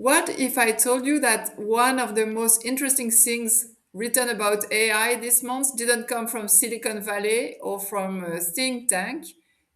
What if I told you that one of the most interesting things written about AI this month didn't come from Silicon Valley or from a think tank?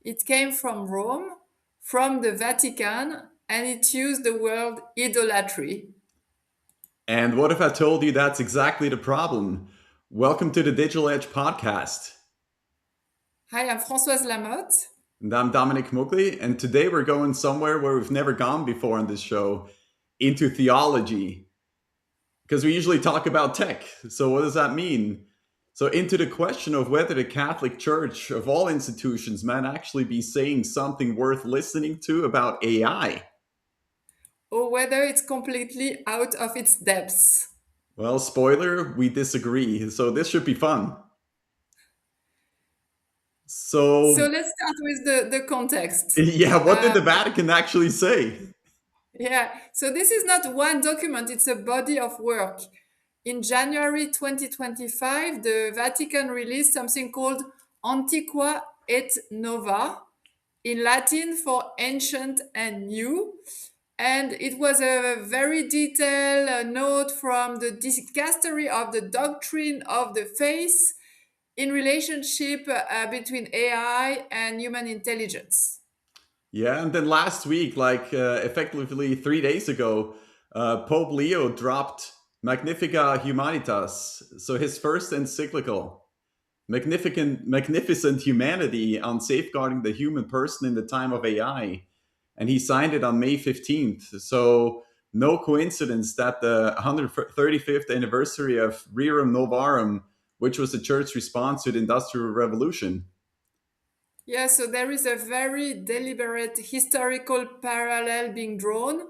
It came from Rome, from the Vatican, and it used the word idolatry. And what if I told you that's exactly the problem? Welcome to the Digital Edge podcast. Hi, I'm Françoise Lamotte. And I'm Dominic Mugli, and today we're going somewhere where we've never gone before on this show into theology. Because we usually talk about tech. So, what does that mean? So, into the question of whether the Catholic Church, of all institutions, might actually be saying something worth listening to about AI. Or whether it's completely out of its depths. Well, spoiler, we disagree. So, this should be fun. So So, let's start with the context. yeah, what did Uh, the Vatican actually say? yeah, so this is not one document, it's a body of work. In January 2025, the Vatican released something called Antiqua et Nova, in Latin for ancient and new. And it was a very detailed note from the dicastery of the doctrine of the faith in relationship between AI and human intelligence. Yeah, and then last week, effectively 3 days ago, Pope Leo dropped Magnifica Humanitas, so his first encyclical, Magnificent Humanity on safeguarding the human person in the time of AI. And he signed it on May 15th. So, no coincidence that the 135th anniversary of Rerum Novarum, which was the church's response to the Industrial Revolution. Yeah, so there is a very deliberate historical parallel being drawn.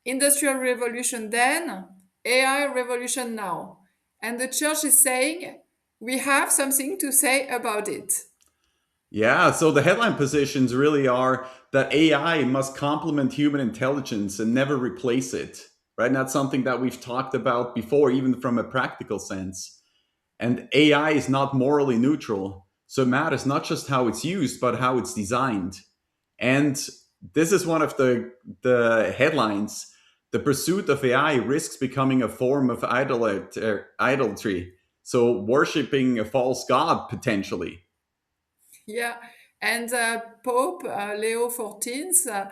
Industrial revolution then, AI revolution now. And the church is saying we have something to say about it. Yeah, so the headline positions really are that AI must complement human intelligence and never replace it, right? And that's something that we've talked about before, even from a practical sense. And AI is not morally neutral. So it matters not just how it's used, but how it's designed. And this is one of the headlines. The pursuit of AI risks becoming a form of idolatry. So worshiping a false god potentially. Yeah, and Pope Leo XIV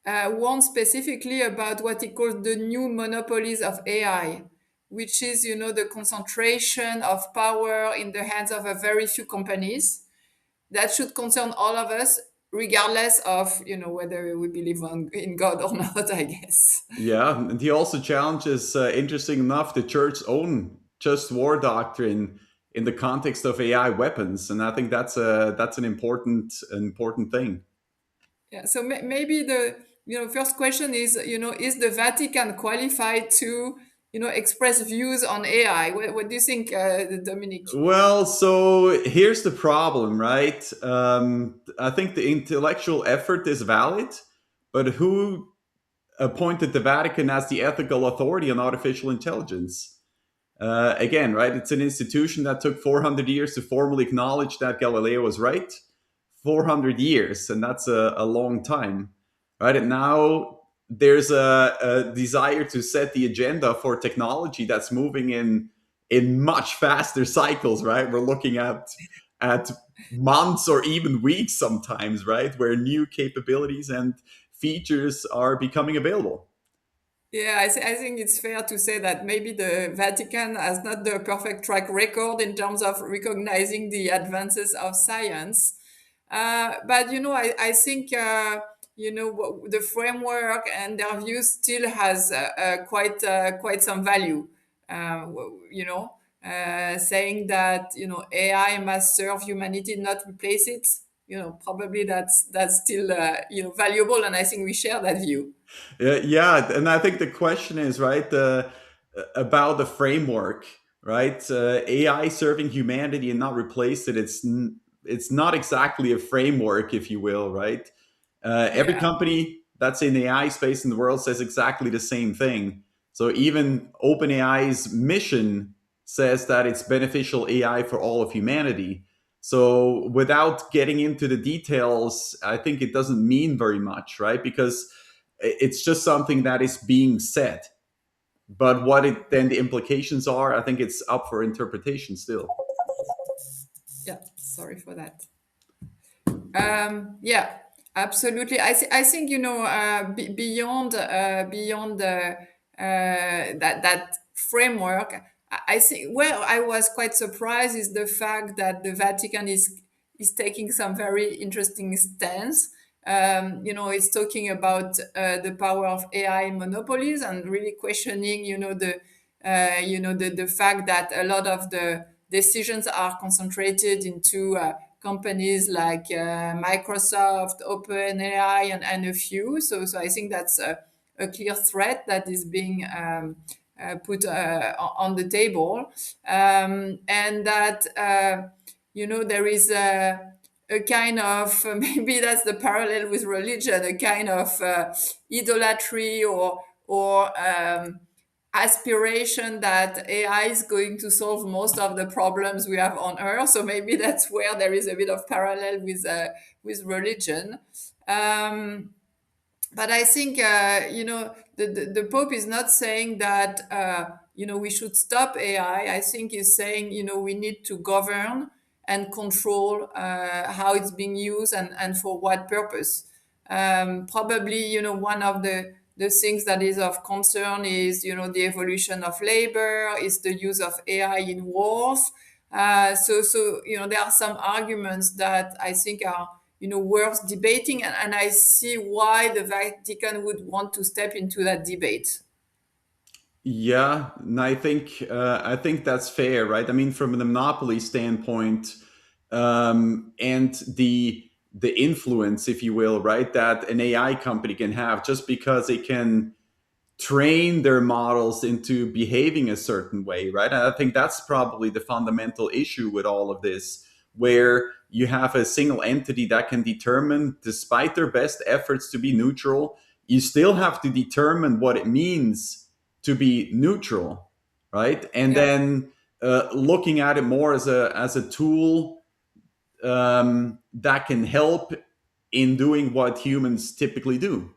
warned specifically about what he calls the new monopolies of AI, which is, the concentration of power in the hands of a very few companies. That should concern all of us, regardless of, whether we believe in God or not, I guess. Yeah, and he also challenges, interesting enough, the church's own just war doctrine in the context of AI weapons, and I think that's an important thing. Yeah, so maybe the first question is the Vatican qualified to express views on AI? What do you think, Dominic? Well, so here's the problem, right? I think the intellectual effort is valid, but who appointed the Vatican as the ethical authority on artificial intelligence? Again, right? It's an institution that took 400 years to formally acknowledge that Galileo was right. 400 years, and that's a long time, right? And now there's a desire to set the agenda for technology that's moving in much faster cycles, right? We're looking at months or even weeks sometimes, right? Where new capabilities and features are becoming available. Yeah, I think it's fair to say that maybe the Vatican has not the perfect track record in terms of recognizing the advances of science. But I think the framework and their views still has quite some value. Saying that AI must serve humanity, not replace it. Probably that's still valuable, and I think we share that view. Yeah, and I think the question is right about the framework, right? AI serving humanity and not replace it. It's not exactly a framework, if you will, right? Every Yeah. company that's in the AI space in the world says exactly the same thing. So even OpenAI's mission says that it's beneficial AI for all of humanity. So without getting into the details, I think it doesn't mean very much, right? Because It's just something that is being said. But what it then the implications are, I think it's up for interpretation still. Yeah, sorry for that. Yeah, absolutely. I think beyond that framework. I think where I was quite surprised is the fact that the Vatican is taking some very interesting stance. It's talking about the power of AI monopolies and really questioning, the fact that a lot of the decisions are concentrated into companies like Microsoft, OpenAI, and a few. So I think that's a clear threat that is being put on the table, and that there is a kind of maybe that's the parallel with religion, a kind of idolatry or aspiration that AI is going to solve most of the problems we have on Earth. So maybe that's where there is a bit of parallel with religion. Um, but I think the Pope is not saying that we should stop AI. I think he's saying we need to govern and control how it's being used and for what purpose. Probably one of the things that is of concern is the evolution of labor, is the use of AI in wars. So there are some arguments that I think are worth debating, and I see why the Vatican would want to step into that debate. Yeah, and I think that's fair, right? I mean, from the monopoly standpoint, and the influence, if you will, right, that an AI company can have just because it can train their models into behaving a certain way, right? And I think that's probably the fundamental issue with all of this, where you have a single entity that can determine, despite their best efforts to be neutral, you still have to determine what it means to be neutral, right? And Yeah. then looking at it more as a tool that can help in doing what humans typically do,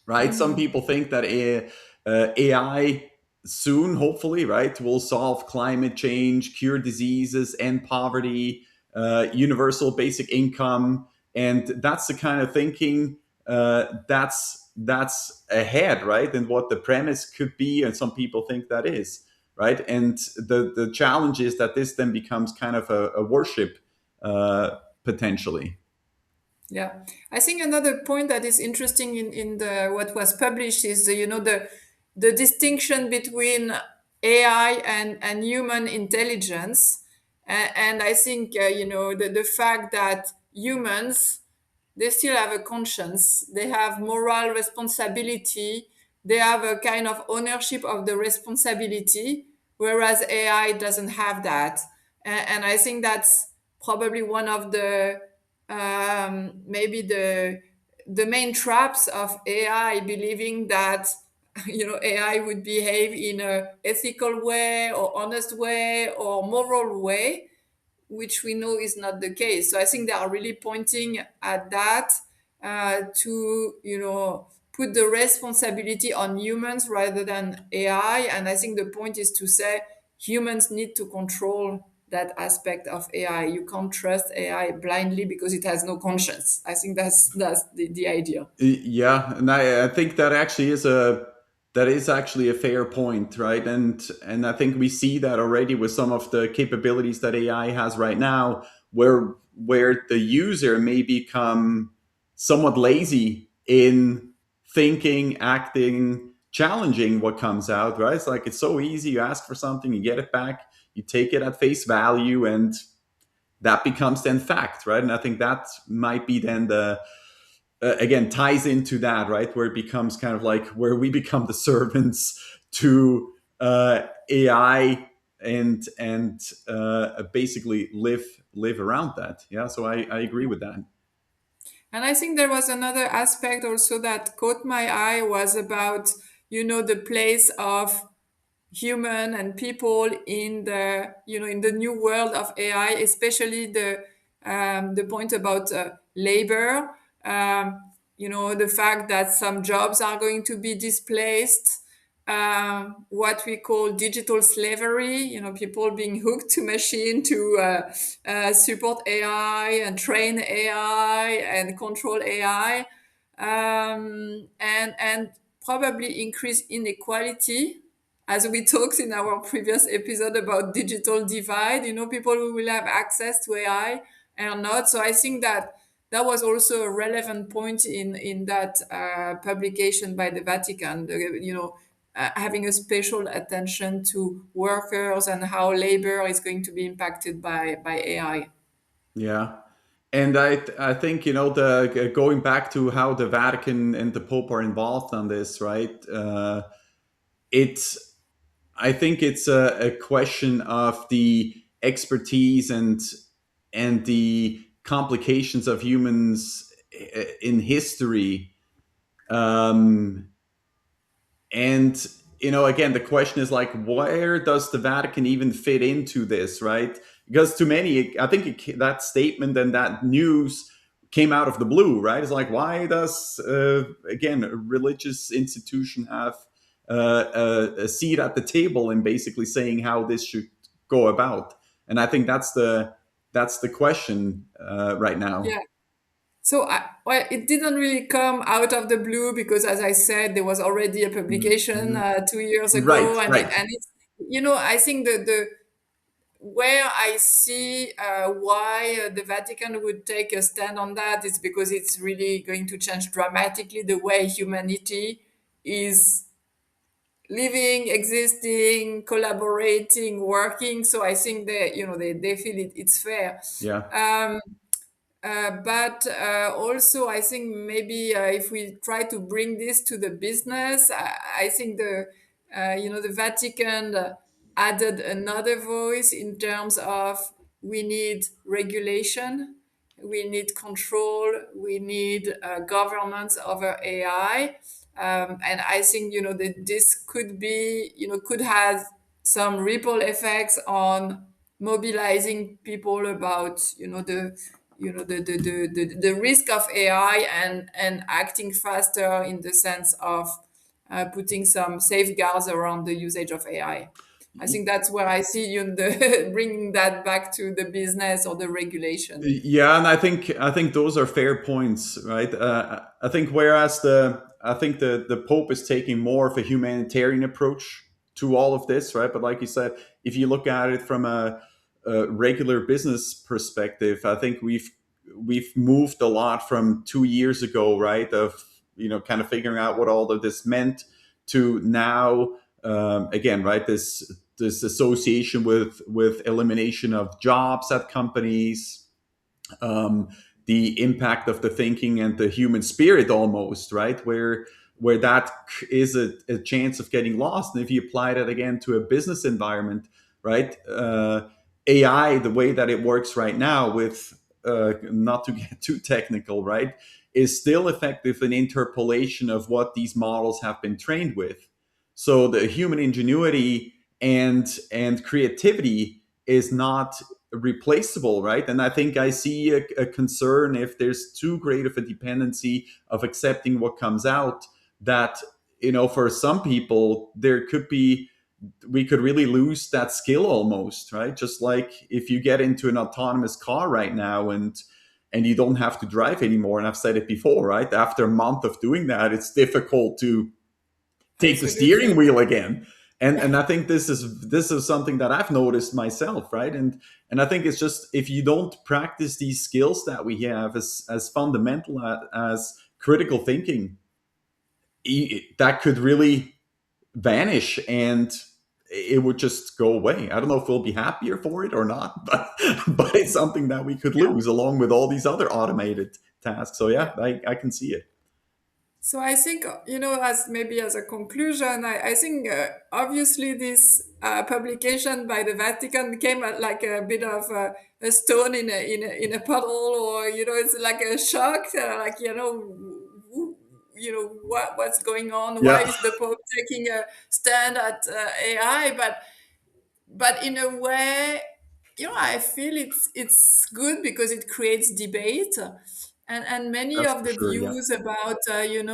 right? Some Mhm. people think that AI soon, hopefully, right, will solve climate change, cure diseases, end poverty, universal basic income, and that's the kind of thinking that's ahead, right? And what the premise could be, and some people think that is right. And the challenge is that this then becomes kind of a worship potentially. Yeah, I think another point that is interesting in the what was published is the distinction between AI and human intelligence, and I think the fact that humans, they still have a conscience, they have moral responsibility, they have a kind of ownership of the responsibility, whereas AI doesn't have that. And I think that's probably one of the maybe the main traps of AI, believing that AI would behave in a ethical way or honest way or moral way, which we know is not the case. So I think they are really pointing at that to put the responsibility on humans rather than AI. And I think the point is to say humans need to control that aspect of AI. You can't trust AI blindly because it has no conscience. I think that's the idea. Yeah, and I think that is actually a fair point, right? And I think we see that already with some of the capabilities that AI has right now, where the user may become somewhat lazy in thinking, acting, challenging what comes out, right? It's like it's so easy. You ask for something, you get it back, you take it at face value, and that becomes then fact, right? And I think that might be then the again ties into that, right, where it becomes kind of like where we become the servants to AI and basically live around that. Yeah, so I agree with that. And I think there was another aspect also that caught my eye was about the place of human and people in the new world of AI, especially the point about labor. the fact that some jobs are going to be displaced, what we call digital slavery, people being hooked to machine to support AI and train AI and control AI, and probably increase inequality, as we talked in our previous episode about digital divide, people who will have access to AI and not. So I think that that was also a relevant point in that publication by the Vatican, having a special attention to workers and how labor is going to be impacted by AI. Yeah. And I think, the going back to how the Vatican and the Pope are involved on this, right? It's I think it's a question of the expertise and the complications of humans in history. Um, and again, the question is like, where does the Vatican even fit into this, right? Because to many, I think that statement and that news came out of the blue, right? It's like, why does again a religious institution have a seat at the table in basically saying how this should go about? And I think that's the question right now. Yeah. So, well, it didn't really come out of the blue because, as I said, there was already a publication Mhm. 2 years Right, ago, right. and it's, I think the where I see why the Vatican would take a stand on that is because it's really going to change dramatically the way humanity is living, existing, collaborating, working. So I think they feel it's fair. Yeah. Um, but also, I think maybe if we try to bring this to the business, I think the Vatican added another voice in terms of we need regulation, we need control, we need governance over AI, and I think that this could be could have some ripple effects on mobilizing people about the risk of AI and acting faster in the sense of putting some safeguards around the usage of AI. I think that's where I see bringing that back to the business or the regulation. Yeah, and I think those are fair points, right? I think whereas the Pope is taking more of a humanitarian approach to all of this, right? But like you said, if you look at it from a regular business perspective, I think we've moved a lot from 2 years ago, right? Of kind of figuring out what all of this meant to now, again, right? This association with elimination of jobs at companies, um, the impact of the thinking and the human spirit almost, right? Where that is a chance of getting lost. And if you apply that again to a business environment, right? AI, the way that it works right now, with not to get too technical, right, is still effective in interpolation of what these models have been trained with. So the human ingenuity and creativity is not replaceable, right? And I think I see a concern if there's too great of a dependency of accepting what comes out, that for some people there could be, we could really lose that skill almost, right? Just like if you get into an autonomous car right now and you don't have to drive anymore, and I've said it before, right, after a month of doing that, it's difficult to take the steering Absolutely. wheel again. And I think this is something that I've noticed myself, right? And I think it's just, if you don't practice these skills that we have as fundamental as critical thinking, that could really vanish, and it would just go away. I don't know if we'll be happier for it or not, but it's something that we could Yeah. lose along with all these other automated tasks. So Yeah. yeah, I can see it. So I think, as maybe as a conclusion, I think obviously this publication by the Vatican came at like a bit of a stone in a puddle, or it's like a shock, like what's going on? Why Yeah. is the Pope taking a stand at AI? But in a way, I feel it's good because it creates debate, And many That's of for the sure. Yeah. views about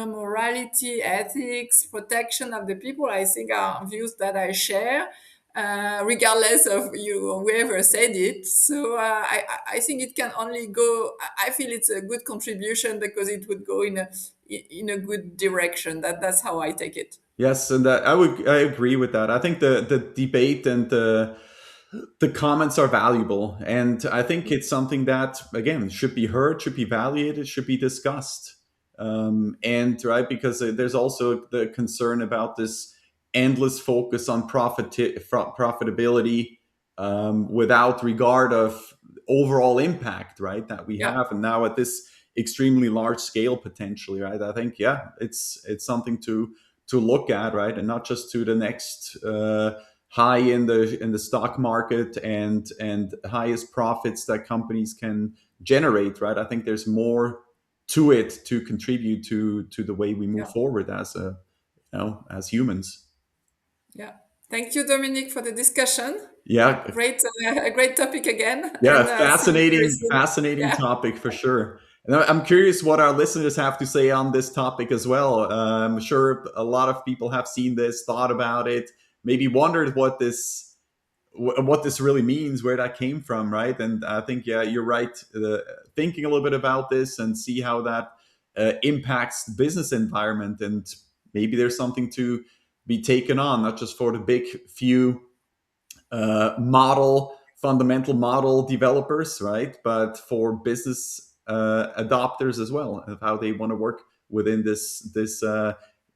morality, ethics, protection of the people, I think are views that I share, regardless of whoever said it. So I think it can only go. I feel it's a good contribution because it would go in a good direction. That's how I take it. Yes, and that I agree with that. I think the debate and the comments are valuable, and I think it's something that again should be heard, should be evaluated, should be discussed. And right, because there's also the concern about this endless focus on profitability, without regard of overall impact, right, that we Yeah, have, and now at this extremely large scale potentially, right. I think yeah, it's something to look at, right, and not just to the next high in the stock market and highest profits that companies can generate, right. I think there's more to it to contribute to the way we move yeah, forward as a as humans. yeah. Thank you, Dominic, for the discussion. Yeah, Great, a great topic again, yeah, and see you very fascinating, soon. fascinating Yeah. topic for sure. And I'm curious what our listeners have to say on this topic as well. I'm sure a lot of people have seen this, thought about it, maybe wondered what this really means, where that came from, right? And I think yeah, you're right. Thinking a little bit about this and see how that impacts the business environment, and maybe there's something to be taken on, not just for the big few fundamental model developers, right? But for business adopters as well, of how they want to work within this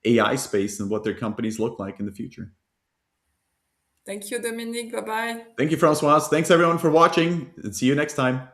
AI space and what their companies look like in the future. Thank you, Dominic. Bye bye. Thank you, Francoise. Thanks everyone for watching, and see you next time.